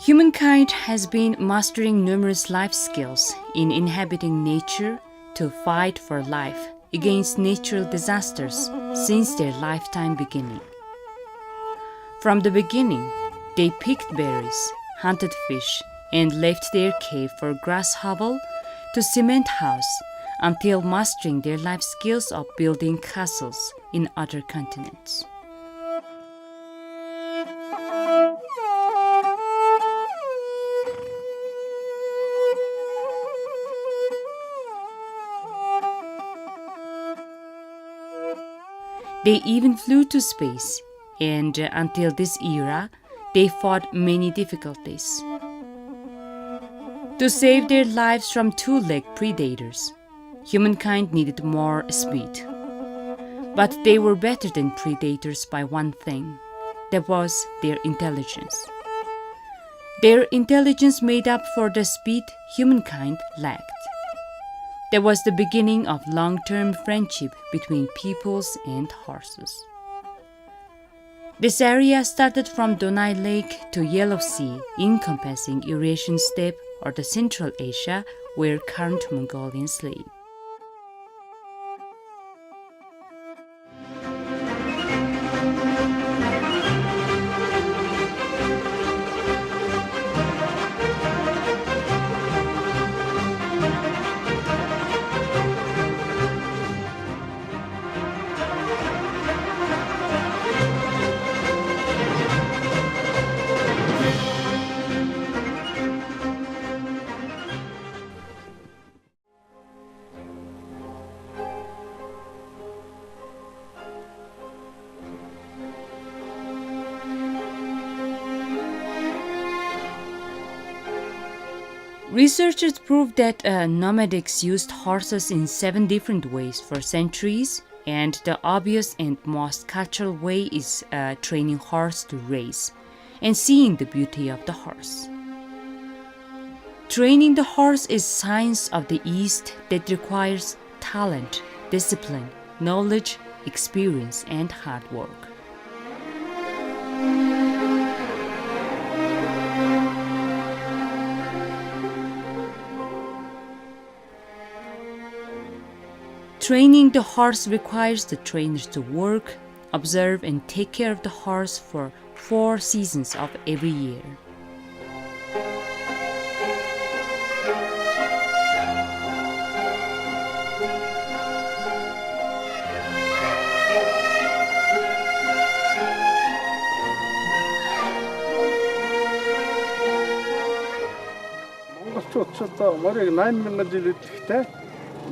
Humankind has been mastering numerous life skills in inhabiting nature to fight for life against natural disasters since their lifetime beginning. From the beginning, they picked berries, hunted fish, and left their cave for grass hovel to cement house until mastering their life skills of building castles in other continents. They even flew to space, and until this era, they fought many difficulties. To save their lives from two-legged predators, humankind needed more speed. But they were better than predators by one thing, that was their intelligence. Their intelligence made up for the speed humankind lacked. That was the beginning of long-term friendship between peoples and horses. This area started from Donai Lake to Yellow Sea, encompassing Eurasian steppe or the Central Asia, where current Mongolians live. Researchers proved that nomadics used horses in 7 different ways for centuries, and the obvious and most cultural way is training horse to race and seeing the beauty of the horse. Training the horse is science of the East that requires talent, discipline, knowledge, experience, and hard work. Training the horse requires the trainers to work, observe, and take care of the horse for 4 seasons of every year. Монголчууд морийг 8000 жил идэхтэй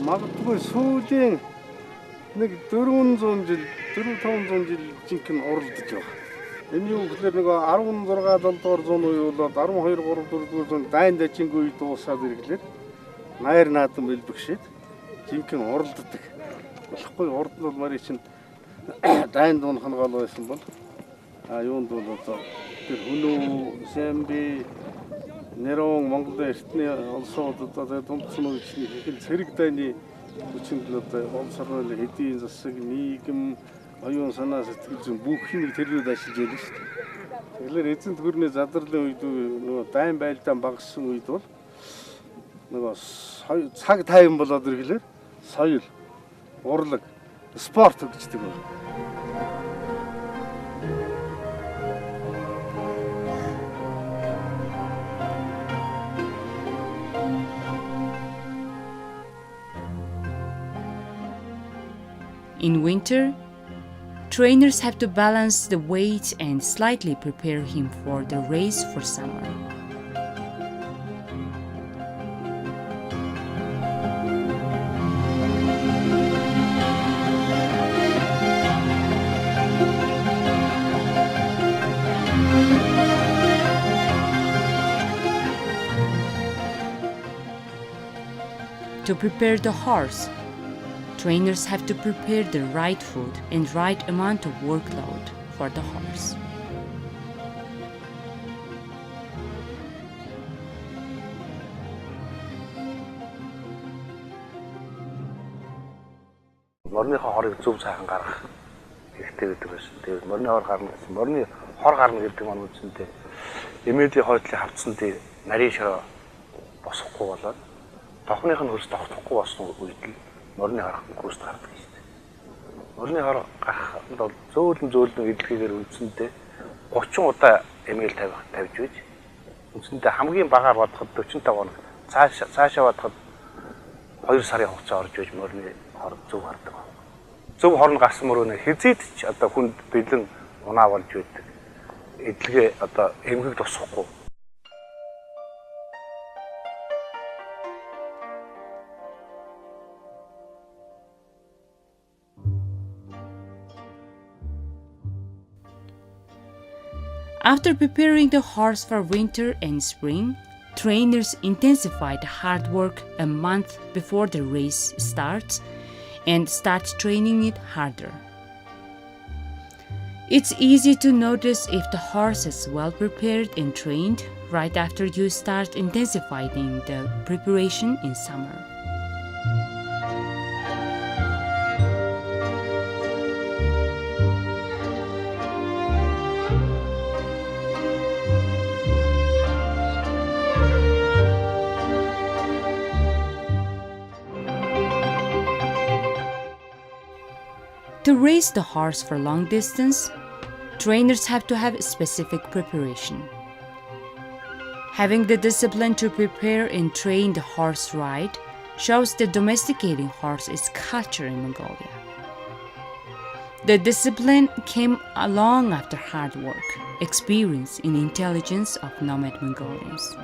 магадгүй сүүлийн нэг 400 жил 400-500 жил жинхэнэ уралдаж байгаа. Энэ юу гэхээр нэг 16 7-р зуун үе болоод 12 3-4 зуун дайн дажингүй үе дуусаад ирэхлээр найр наадам бэлбэгшээд жинхэнэ уралддаг. Болохгүй урд нь бол морийг чинь дайн дуунах нь гол байсан бол юунд бол одоо тэр хөнөө Сэмби Нэрон Монголын эртний улсууд одоо томцсон үеийн ихэнх цэрэг дайны хүчинд л одоо улс орны эдийн засаг, нийгэм, оюун санаа сэтгэл зүйн бүх юмыг тэрээр ашиглаж байлаа шүү дээ. Тэгэхээр эзэнт гүрний задралын үед нөгөө дайн байлдаан багассан үед бол нөгөө цаг тайван болоод ирэхлээр соёл, урлаг, спорт хөгждөг байна. In winter, trainers have to balance the weight and slightly prepare him for the race for summer. To prepare the horse, trainers have to prepare the right food and right amount of workload for the horse. Морныхоо хорыг зөв сайхан гаргах хэрэгтэй гэдэг байсан. Тэгээд морны хор гарна гэсэн. Морны хор гарна гэдэг маань үндсэндээ эмээлийн хойдлыг хавцсан тий нарийн шороо босохгүй болоод тохных нь хөрс тогтохгүй болсон үед л норны харах гүйцэд гардаг юм шүү дээ. Норны хар гарахд бол зөөлөн эдлэгээр үндсэндээ 30 удаа эмээл тавьж үйж үндсэндээ хамгийн багаар бодоход 45 хоног цаашаа бодоход 2 сарын хугацаа орж иж мөрний хор зөв гардаг. Зөв хорн гарсан мөрөөнө хизээд ч одоо хүнд бэлэн унаа болж байдаг. Эдлэгээ одоо эмгэг тусахгүй. After preparing the horse for winter and spring, trainers intensified hard work a month before the race starts and start training it harder. It's easy to notice if the horse is well prepared and trained right after you start intensifying the preparation in summer. To race the horse for long distance, trainers have to have specific preparation. Having the discipline to prepare and train the horse right shows that domesticating horse is culture in Mongolia. The discipline came along after hard work, experience, and intelligence of nomad Mongolians.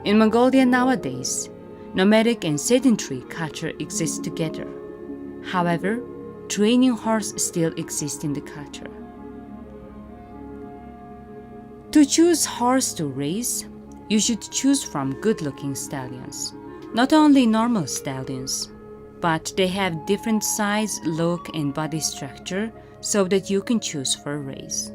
In Mongolia nowadays, nomadic and sedentary culture exist together. However, training horse still exists in the culture. To choose horse to race, you should choose from good-looking stallions. Not only normal stallions, but they have different size, look, and body structure so that you can choose for a race.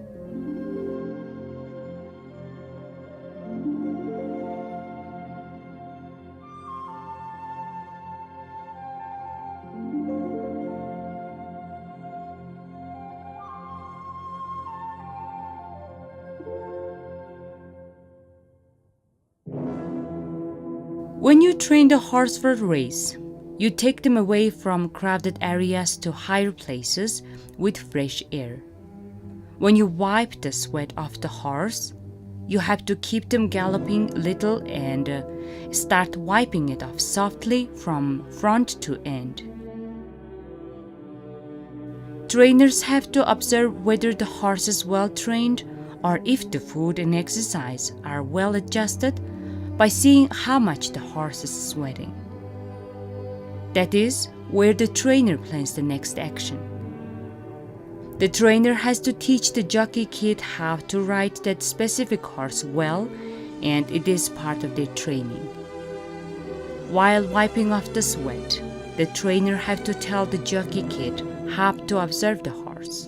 When you train the horse for a race, you take them away from crowded areas to higher places with fresh air. When you wipe the sweat off the horse, you have to keep them galloping little and start wiping it off softly from front to end. Trainers have to observe whether the horse is well trained or if the food and exercise are well adjusted by seeing how much the horse is sweating. That is where the trainer plans the next action. The trainer has to teach the jockey kid how to ride that specific horse well, and it is part of their training. While wiping off the sweat, the trainer has to tell the jockey kid how to observe the horse.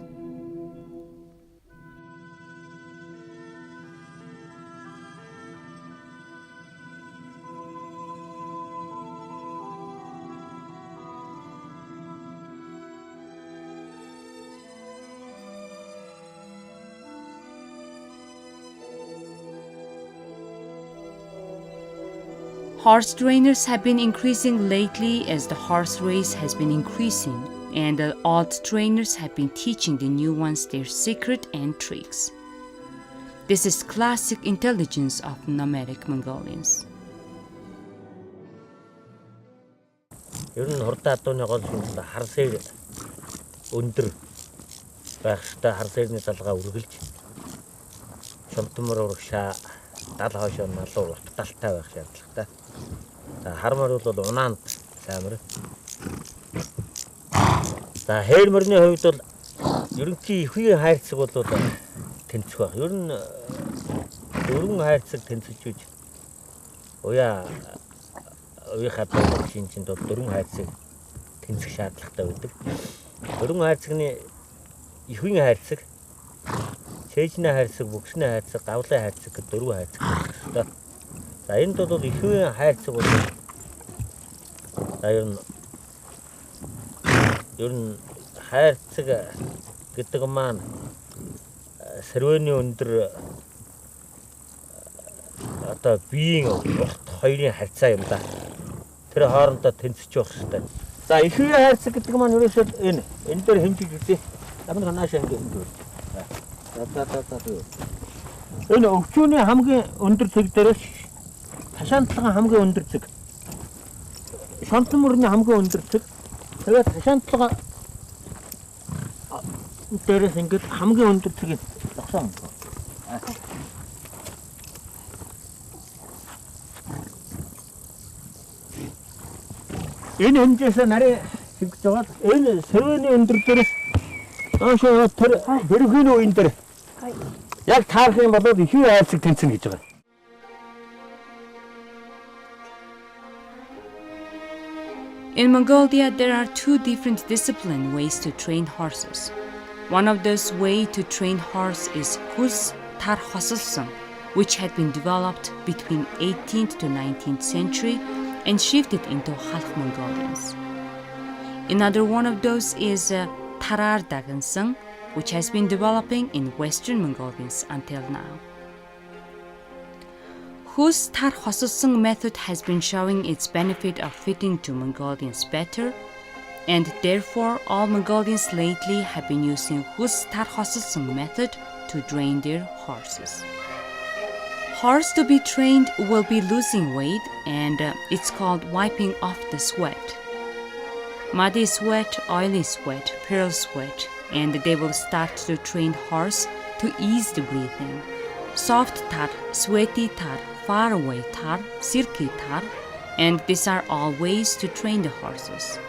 Horse trainers have been increasing lately as the horse race has been increasing, and the old trainers have been teaching the new ones their secret and tricks. This is classic intelligence of nomadic Mongolians. Ер нь хурдан адууны гол шүнэл хар сээр өндөр байх ёстой хар сээрний залгаа үргэлж шомтмор урагшаа дал хойшоо налуу урт талтай байх шаардлагатай. За хармаар бол унаанд амар. За хээр мөрний хувьд бол ерөнхий ихний хайрцаг бол тэнцэх байх. Ер нь дөрвөн хайрцаг тэнцэж үж уяа уяхад машин чинь дөрвөн хайрцаг тэнцэх шаардлагатай байдаг. Дөрвөн хайрцагны ихвийн хайрцаг, чэйжний хайрцаг, бүгсний хайрцаг, гавлын хайрцаг гэдэг дөрвөн хайрцаг байна. За энд бол ихвийн хайрцаг бол за ер нь хайрцаг гэдэг маань сэрвэний өндөр одоо биеийн урт хоёрын харьцаа юм да. Тэр хоорондоо тэнцэж явах хэрэгтэй. За ихвийн хайрцаг гэдэг маань ерөөсөө энэ дээр хэмжиж үзье. Намайг ханааш ингэ хэмжиж. За. Энэ өвчүүний хамгийн өндөр цэг дээрээс хашаантлагын хамгийн өндөр цэг. Шонтон мөрний хамгийн өндөр цэг. Тэгээд хашаантлагын дээрээс ингэж хамгийн өндөр цэгийг зогсоон. Энэ хэмжээсээ нарийн хэмжиж байгаа. Энэ сэрвэний өндөр дээрээс аашаа тэр хэрхэн үеийн дээр яг таарах юм бол ихвийн хайрцаг тэнцэнэ гэж байгаа. In Mongolia, there are two different discipline ways to train horses. One of those ways to train horse is Hus Tar Hosilson, which had been developed between 18th to 19th century and shifted into half Mongolians. Another one of those is Tarar Dagansang, which has been developing in Western Mongolians until now. Hus Tar Hosilson method has been showing its benefit of fitting to Mongolians better, and therefore all Mongolians lately have been using Hus Tar Hosilson method to train their horses. Horse to be trained will be losing weight, and it's called wiping off the sweat. Muddy sweat, oily sweat, pearl sweat, and they will start to train horse to ease the breathing. Soft tar, sweaty tar, far away tar, silky tar, and these are all ways to train the horses.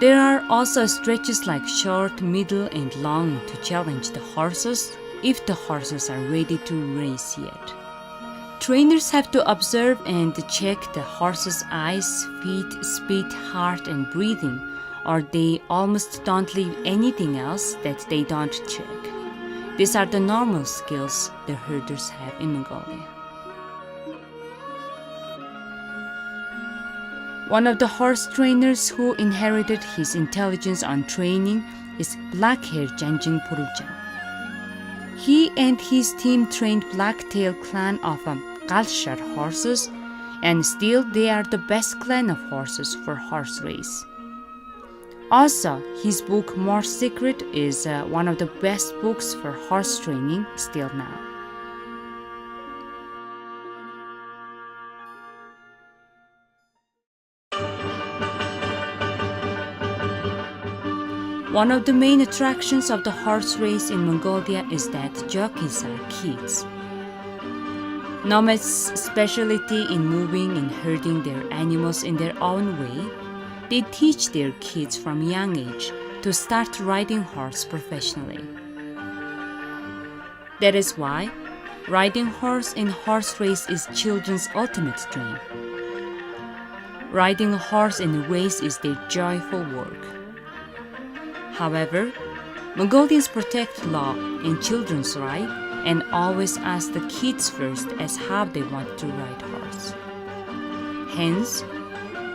There are also stretches like short, middle, and long to challenge the horses if the horses are ready to race yet. Trainers have to observe and check the horse's eyes, feet, speed, heart, and breathing, or they almost don't leave anything else that they don't check. These are the normal skills the herders have in Mongolia. One of the horse trainers who inherited his intelligence on training is black-haired Janjing Puruja. He and his team trained black-tail clan of Galshar horses, and still they are the best clan of horses for horse race. Also, his book More Secret is one of the best books for horse training still now. One of the main attractions of the horse race in Mongolia is that jockeys are kids. Nomads' specialty in moving and herding their animals in their own way, they teach their kids from young age to start riding horse professionally. That is why riding horse in horse race is children's ultimate dream. Riding a horse in a race is their joyful work. However, Mongolians protect law and children's right and always ask the kids first as how they want to ride horse. Hence,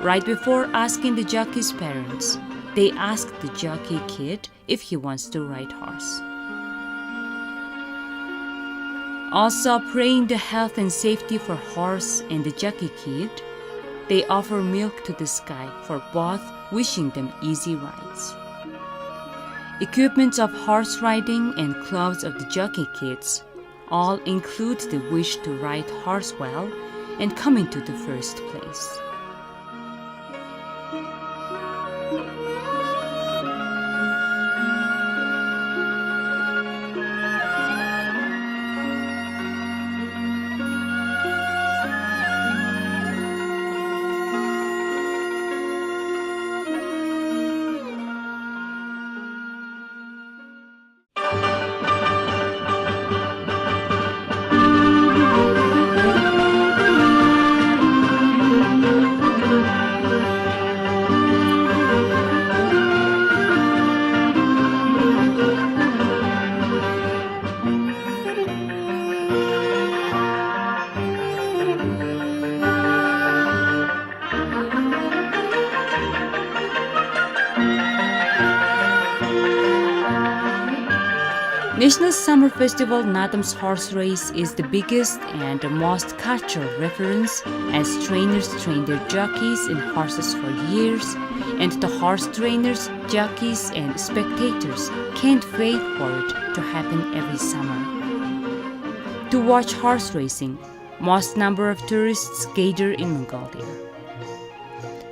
right before asking the jockey's parents, they ask the jockey kid if he wants to ride horse. Also, praying the health and safety for horse and the jockey kid, they offer milk to the sky for both, wishing them easy rides. Equipment of horse riding and clothes of the jockey kids all include the wish to ride horse well and come into the first place. National Summer Festival Nadam's horse race is the biggest and the most cultural reference, as trainers train their jockeys and horses for years, and the horse trainers, jockeys, and spectators can't wait for it to happen every summer. To watch horse racing, most number of tourists gather in Mongolia.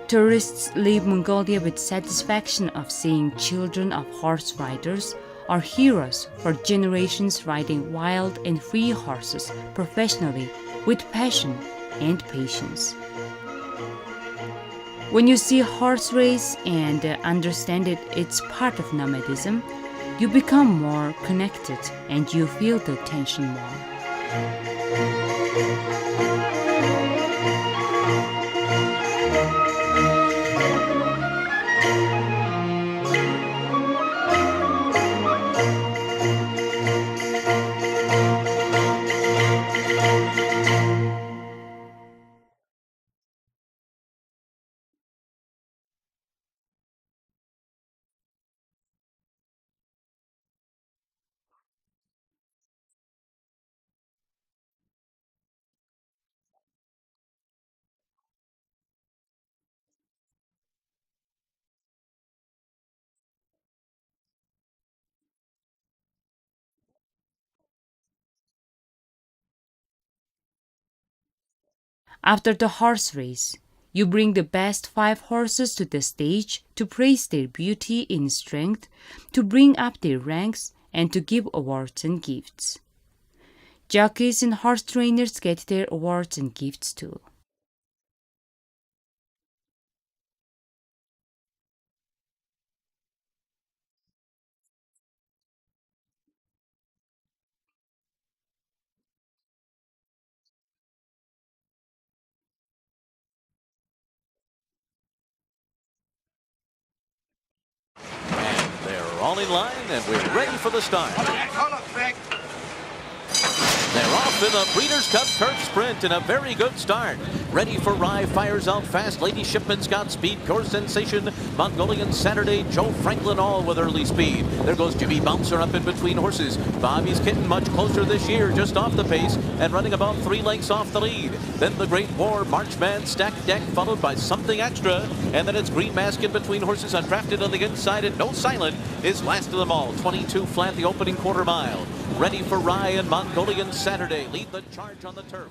Tourists leave Mongolia with satisfaction of seeing children of horse riders are heroes for generations riding wild and free horses professionally with passion and patience. When you see a horse race and understand it's part of nomadism, you become more connected and you feel the tension more. After the horse race, you bring the best 5 horses to the stage to praise their beauty and strength, to bring up their ranks, and to give awards and gifts. Jockeys and horse trainers get their awards and gifts too. They're all in line and we're ready for the start. They're off in the Breeders' Cup Turf Sprint in a very good start. Ready for Rye fires out fast. Lady Shipman's got speed. Core Sensation, Mongolian Saturday, Joe Franklin all with early speed. There goes Jimmy Bouncer up in between horses. Bobby's Kitten much closer this year, just off the pace and running about 3 lengths off the lead. Then the Great War, Marchman, Stacked Deck, followed by Something Extra. And then it's Green Mask in between horses, Undrafted on the inside, and No Silent is last of them all. 22 flat the opening quarter mile. Ready for Rye and Mongolian Saturday lead the charge on the turf.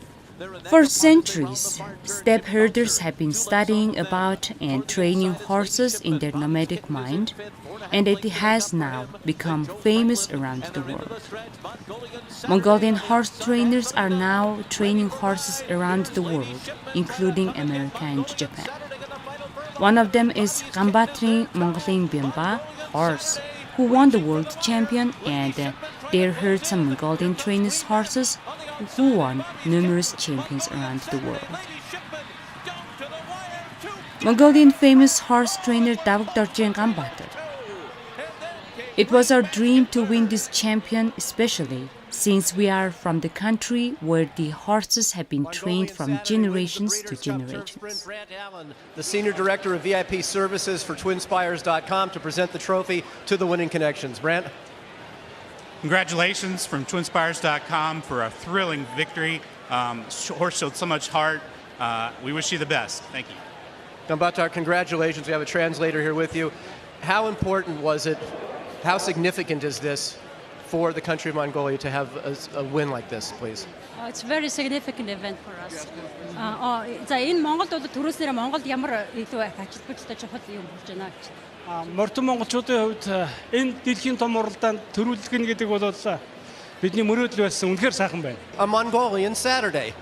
For centuries, steppe herders have been studying about and training horses in their nomadic mind, and it has now become famous around the world. Mongolian horse trainers are now training horses around the world, including America and Japan. One of them is Gambatri Mongoling Bienba horse, who won the world champion, and there heard some Mongolian trainers' horses who won numerous champions around the world. Mongolian famous horse trainer Davuk Dorjen Gambatar. It was our dream to win this champion, especially since we are from the country where the horses have been trained from generations to generations. The Senior Director of VIP Services for TwinSpires.com to present the trophy to the winning connections. Brant? Congratulations from TwinSpires.com for a thrilling victory. Horse showed so much heart. We wish you the best. Thank you. Gambatar, congratulations. We have a translator here with you. How important was it, how significant is this for the country of Mongolia to have a win like this, please? It's a very significant event for us. За энэ Монголд бол төрөөснөр Монголд ямар илүү ажилтнуудтай чухал юм болж байна гэж. Мордон монголчуудын хувьд энэ дэлхийн том уралдаанд төрүүлгэн гэдэг бол бидний мөрөөдөл байсан үнэхээр сайхан байна. A Mongolian Saturday.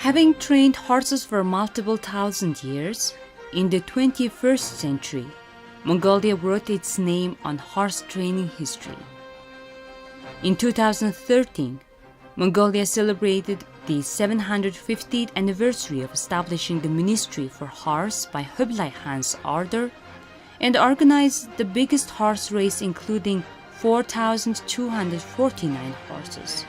Having trained horses for multiple thousand years, in the 21st century, Mongolia wrote its name on horse training history. In 2013, Mongolia celebrated the 750th anniversary of establishing the Ministry for Horse by Hublai Khan's order and organized the biggest horse race, including 4,249 horses.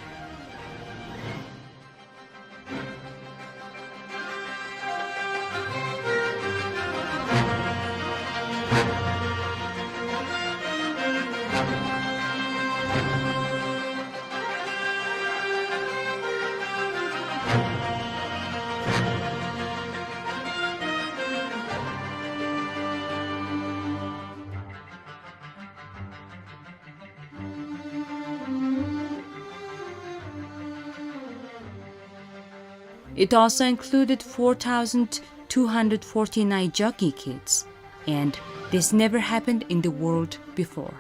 It also included 4,249 jockey kids, and this never happened in the world before.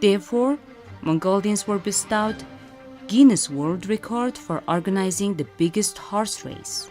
Therefore, Mongolians were bestowed Guinness World Record for organizing the biggest horse race.